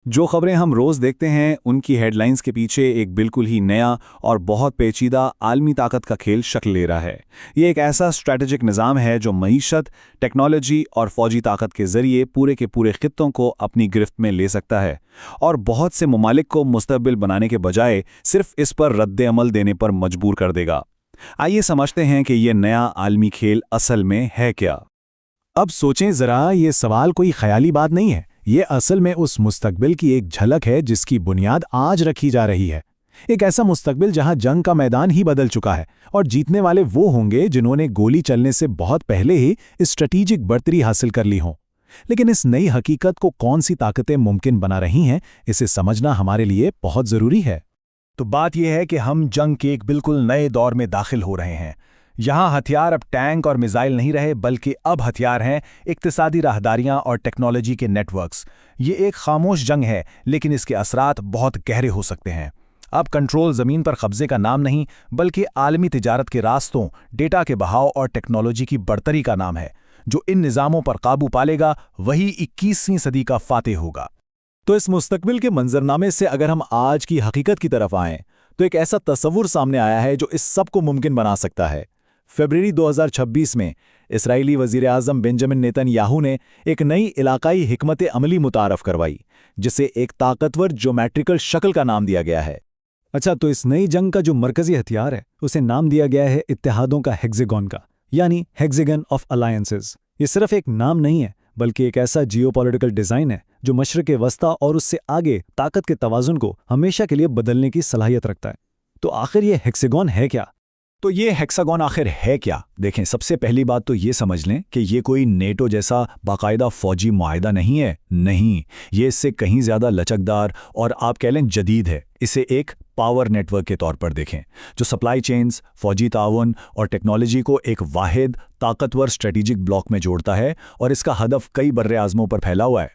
जो खबरें हम रोज़ देखते हैं उनकी हेडलाइंस के पीछे एक बिल्कुल ही नया और बहुत पेचीदा आलमी ताकत का खेल शक्ल ले रहा है। ये एक ऐसा स्ट्रैटेजिक निज़ाम है जो मईशत, टेक्नोलॉजी और फौजी ताकत के ज़रिए पूरे के पूरे खित्तों को अपनी गिरफ्त में ले सकता है और बहुत से ममालिक को मुस्तक़बिल बनाने के बजाय सिर्फ इस पर रद्द अमल देने पर मजबूर कर देगा। आइए समझते हैं कि ये नया आलमी खेल असल में है क्या। अब सोचें ज़रा, ये सवाल कोई ख़याली बात नहीं है। ये असल में उस मुस्तकबिल की एक झलक है जिसकी बुनियाद आज रखी जा रही है। एक ऐसा मुस्तकबिल जहां जंग का मैदान ही बदल चुका है और जीतने वाले वो होंगे जिन्होंने गोली चलने से बहुत पहले ही स्ट्रेटेजिक बढ़तरी हासिल कर ली हो। लेकिन इस नई हकीकत को कौन सी ताकतें मुमकिन बना रही हैं, इसे समझना हमारे लिए बहुत ज़रूरी है। तो बात यह है कि हम जंग के एक बिल्कुल नए दौर में दाखिल हो रहे हैं। यहाँ हथियार अब टैंक और मिसाइल नहीं रहे, बल्कि अब हथियार हैं इक्तिसादी राहदारियाँ और टेक्नोलॉजी के नेटवर्क्स। ये एक खामोश जंग है, लेकिन इसके असरात बहुत गहरे हो सकते हैं। अब कंट्रोल ज़मीन पर कब्जे का नाम नहीं, बल्कि आलमी तिजारत के रास्तों, डेटा के बहाव और टेक्नोलॉजी की बढ़तरी का नाम है। जो इन निज़ामों पर काबू पालेगा वही 21वीं सदी का फातेह होगा। तो इस मुस्तकबिल के मंजरनामे से अगर हम आज की हकीकत की तरफ आएं, तो एक ऐसा तस्वुर सामने आया है जो इस सब को मुमकिन बना सकता है। फरवरी 2026 में इसराइली वज़ीर-ए-आज़म बेंजामिन नेतन्याहू ने एक नई इलाकाई हिकमत अमली मुतारफ़ करवाई, जिसे एक ताकतवर ज्योमेट्रिकल शक्ल का नाम दिया गया है। अच्छा, तो इस नई जंग का जो मरकज़ी हथियार है उसे नाम दिया गया है इत्तेहादों का हेक्सागन का, यानी हेक्सागन ऑफ अलायंसेस। ये सिर्फ एक नाम नहीं है, बल्कि एक ऐसा जियोपॉलिटिकल डिज़ाइन है जो मशरिक़ वस्ता और उससे आगे ताकत के तवाज़ुन को हमेशा के लिए बदलने की सलाहियत रखता है। तो आखिर ये हेक्सागन है क्या? तो ये हेक्सागन आखिर है क्या? देखें, सबसे पहली बात तो ये समझ लें कि ये कोई नेटो जैसा बाकायदा फौजी मुआहदा नहीं है। नहीं, ये इससे कहीं ज़्यादा लचकदार और आप कह लें जदीद है। इसे एक पावर नेटवर्क के तौर पर देखें, जो सप्लाई चेन्स, फौजी ताउन और टेक्नोलॉजी को एक वाहिद ताकतवर स्ट्रेटेजिक ब्लॉक में जोड़ता है, और इसका हदफ कई बर्रे आज़मों पर फैला हुआ है।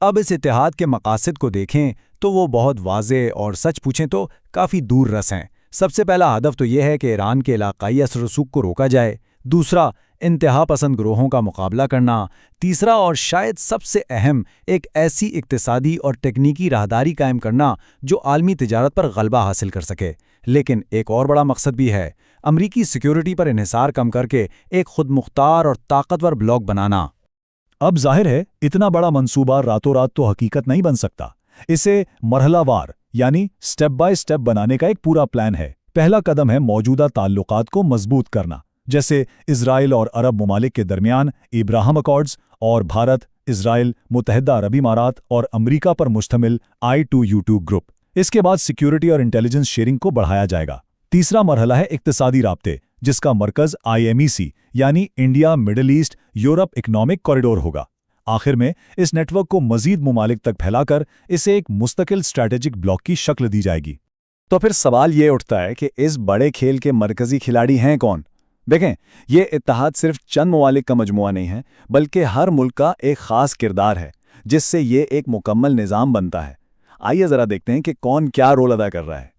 अब इस इत्तेहाद के मकासद को देखें तो वो बहुत वाज़ेह और सच पूछें तो काफ़ी दूर रस हैं। सबसे पहला हदफ तो यह है कि ईरान के इलाकाई असर रसूख को रोका जाए। दूसरा, इंतहा पसंद ग्रोहों का मुकाबला करना। तीसरा और शायद सबसे अहम, एक ऐसी इक्तिसादी और तकनीकी राहदारी कायम करना जो आलमी तिजारत पर गलबा हासिल कर सके। लेकिन एक और बड़ा मकसद भी है, अमरीकी सिक्योरिटी पर इन्हिसार कम करके एक खुद मुख्तार और ताकतवर ब्लॉक बनाना। अब जाहिर है, इतना बड़ा मंसूबा रातों रात तो हकीकत नहीं बन सकता। इसे मरहलावार यानी स्टेप बाय स्टेप बनाने का एक पूरा प्लान है। पहला कदम है मौजूदा ताल्लुकात को मजबूत करना, जैसे इजराइल और अरब ममालिक के दरमियान इब्राहिम अकॉर्ड्स और भारत, इजराइल, मुत्तहिदा अरब इमारात और अमरीका पर मुश्तमिल I2U2 ग्रुप। इसके बाद सिक्योरिटी और इंटेलिजेंस शेयरिंग को बढ़ाया जाएगा। तीसरा मरहला है इक्तिसादी राब्ते, जिसका मरकज IMEC यानी India middle east Europe economic corridor होगा। आखिर में इस नेटवर्क को मजीद ममालिक तक फैलाकर इसे एक मुस्तकिल स्ट्रैटेजिक ब्लॉक की शक्ल दी जाएगी। तो फिर सवाल ये उठता है कि इस बड़े खेल के मरकजी खिलाड़ी हैं कौन? देखें, ये इत्तेहाद सिर्फ चंद ममालिक का मजमुआ नहीं है, बल्कि हर मुल्क का एक ख़ास किरदार है, जिससे ये एक मुकम्मल निज़ाम बनता है। आइए ज़रा देखते हैं कि कौन क्या रोल अदा कर रहा है।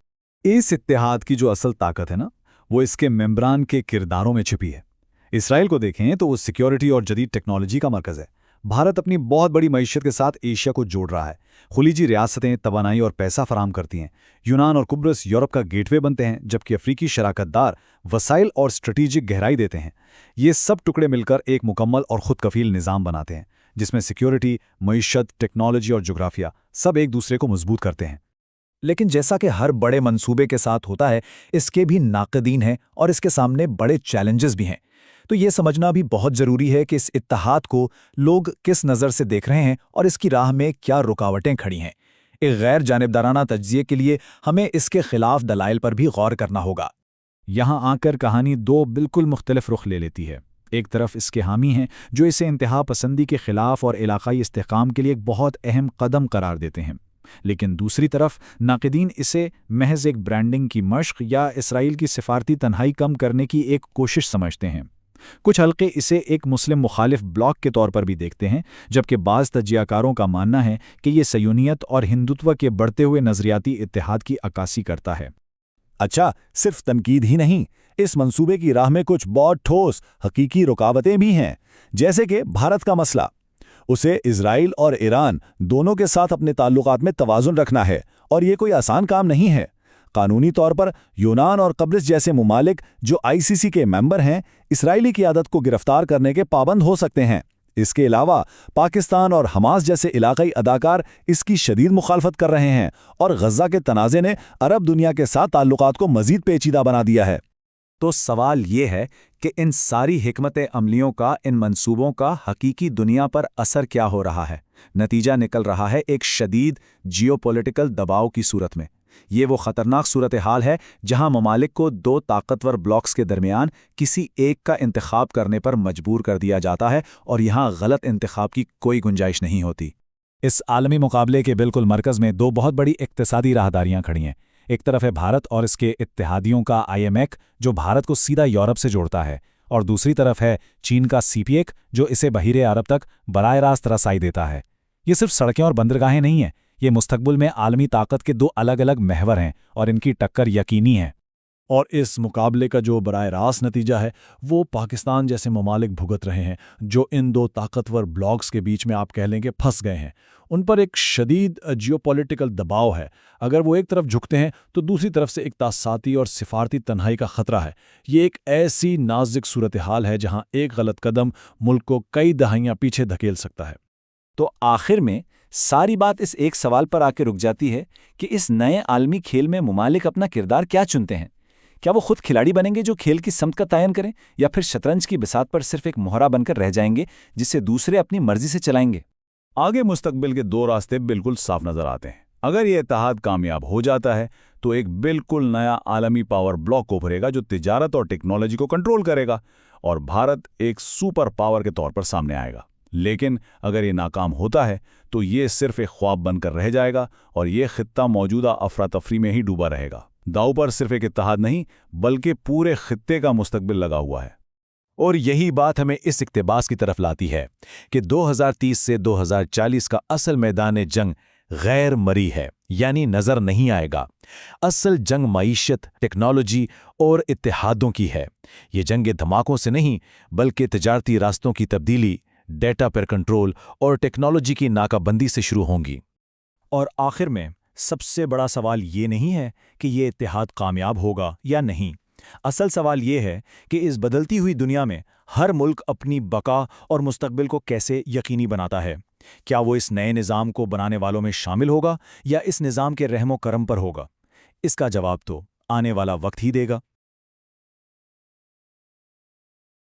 इस इत्तेहाद की जो असल ताकत है ना, वो इसके मेंबरान के किरदारों में छिपी है। इसराइल को देखें तो वो सिक्योरिटी और जदीद टेक्नोलॉजी का मरकज़ है। भारत अपनी बहुत बड़ी मईशत के साथ एशिया को जोड़ रहा है। खुलीजी रियासतें तवानाई और पैसा फराम करती हैं। यूनान और कुब्रस यूरोप का गेटवे बनते हैं, जबकि अफ्रीकी शराकतदार वसाइल और स्ट्रेटेजिक गहराई देते हैं। ये सब टुकड़े मिलकर एक मुकम्मल और खुद कफील निज़ाम बनाते हैं, जिसमें सिक्योरिटी, मईशत, टेक्नोलॉजी और जोग्राफिया सब एक दूसरे को मजबूत करते हैं। लेकिन जैसा कि हर बड़े मंसूबे के साथ होता है, इसके भी नाक़दीन हैं और इसके सामने बड़े चैलेंजेस भी हैं। तो ये समझना भी बहुत ज़रूरी है कि इस इत्तेहाद को लोग किस नज़र से देख रहे हैं और इसकी राह में क्या रुकावटें खड़ी हैं। एक गैर जानिबदाराना तज्ज़िये के लिए हमें इसके खिलाफ दलाइल पर भी गौर करना होगा। यहाँ आकर कहानी दो बिल्कुल मुख्तलिफ रुख ले लेती है। एक तरफ इसके हामी हैं जो इसे इंतहा पसंदी के खिलाफ और इलाकाई इस्तेहकाम के लिए एक बहुत अहम कदम करार देते हैं, लेकिन दूसरी तरफ नाक़दीन इसे महज एक ब्रांडिंग की मश्क या इसराइल की सिफारती तन्हाई कम करने की एक कोशिश समझते हैं। कुछ हल्के इसे एक मुस्लिम मुखालिफ ब्लॉक के तौर पर भी देखते हैं, जबकि बाज़ तज्जियाकारों का मानना है कि ये सयूनियत और हिंदुत्व के बढ़ते हुए नज़रियाती इत्तेहाद की अक्कासी करता है। अच्छा, सिर्फ तनकीद ही नहीं, इस मंसूबे की राह में कुछ बहुत ठोस हकीकी रुकावटें भी हैं, जैसे कि भारत का मसला। उसे इजराइल और ईरान दोनों के साथ अपने ताल्लुकात में तवाज़ुन रखना है, और ये कोई आसान काम नहीं है। कानूनी तौर पर यूनान और कब्रिस जैसे ममालिक जो आईसीसी के मेंबर हैं, इसराइली क़ियादत को गिरफ्तार करने के पाबंद हो सकते हैं। इसके अलावा पाकिस्तान और हमास जैसे इलाकाई अदाकार इसकी शदीद मुखालफत कर रहे हैं, और गज़ा के तनाज़े ने अरब दुनिया के साथ ताल्लुकात को मज़ीद पेचीदा बना दिया है। तो सवाल ये है कि इन सारी हिकमत अमलियों का, इन मंसूबों का हकीकी दुनिया पर असर क्या हो रहा है? नतीजा निकल रहा है एक शदीद जियोपॉलिटिकल दबाव की सूरत में। ये वो ख़तरनाक सूरत हाल है जहां ममालिक को दो ताकतवर ब्लॉक्स के दरमियान किसी एक का इंतखाब करने पर मजबूर कर दिया जाता है, और यहां गलत इंतखाब की कोई गुंजाइश नहीं होती। इस आलमी मुकाबले के बिल्कुल मरकज़ में दो बहुत बड़ी इक्तिसादी राहदारियां खड़ी हैं। एक तरफ है भारत और इसके इत्तेहादियों का IMEC, जो भारत को सीधा यूरोप से जोड़ता है, और दूसरी तरफ है चीन का CPEC, जो इसे बहीरे अरब तक बराह रास्त रसाई देता है। ये सिर्फ सड़कें और बंदरगाहें नहीं हैं, ये मुस्तकबिल में आलमी ताकत के दो अलग अलग महवर हैं, और इनकी टक्कर यकीनी है। और इस मुकाबले का जो बराह रास्त नतीजा है वो पाकिस्तान जैसे ममालिक भुगत रहे हैं, जो इन दो ताकतवर ब्लॉक्स के बीच में आप कह लें कि फंस गए हैं। उन पर एक शदीद जियोपॉलिटिकल दबाव है। अगर वो एक तरफ झुकते हैं तो दूसरी तरफ से एक तासाती और सिफारती तन्हाई का खतरा है। ये एक ऐसी नाजुक सूरत हाल है जहां एक गलत कदम मुल्क को कई दहाइयां पीछे धकेल सकता है। तो आखिर में सारी बात इस एक सवाल पर आके रुक जाती है कि इस नए आलमी खेल में ममालिक अपना किरदार क्या चुनते हैं? क्या वो खुद खिलाड़ी बनेंगे जो खेल की समत का तयन करें, या फिर शतरंज की बिसात पर सिर्फ एक मोहरा बनकर रह जाएंगे जिसे दूसरे अपनी मर्जी से चलाएंगे? आगे मुस्तकबिल के दो रास्ते बिल्कुल साफ नजर आते हैं। अगर ये इत्तेहाद कामयाब हो जाता है तो एक बिल्कुल नया आलमी पावर ब्लॉक उभरेगा जो तिजारत और टेक्नोलॉजी को कंट्रोल करेगा, और भारत एक सुपर पावर के तौर पर सामने आएगा। लेकिन अगर ये नाकाम होता है तो ये सिर्फ एक ख्वाब बनकर रह जाएगा, और ये खित्ता मौजूदा अफरा तफरी में ही डूबा रहेगा। दाव पर सिर्फ एक इत्तेहाद नहीं बल्कि पूरे खित्ते का मुस्तकबिल लगा हुआ है। और यही बात हमें इस इक्तिबास की तरफ लाती है कि 2030 से 2040 का असल मैदान जंग गैर मरी है, यानी नज़र नहीं आएगा। असल जंग मईशत, टेक्नोलॉजी और इत्तेहादों की है। ये जंग धमाकों से नहीं बल्कि तिजारती रास्तों की तब्दीली, डेटा पर कंट्रोल और टेक्नोलॉजी की नाकाबंदी से शुरू होंगी। और आखिर में सबसे बड़ा सवाल ये नहीं है कि ये इत्तेहाद कामयाब होगा या नहीं। असल सवाल ये है कि इस बदलती हुई दुनिया में हर मुल्क अपनी बका और मुस्तकबिल को कैसे यकीनी बनाता है। क्या वो इस नए निज़ाम को बनाने वालों में शामिल होगा या इस निज़ाम के रहमो करम पर होगा? इसका जवाब तो आने वाला वक्त ही देगा।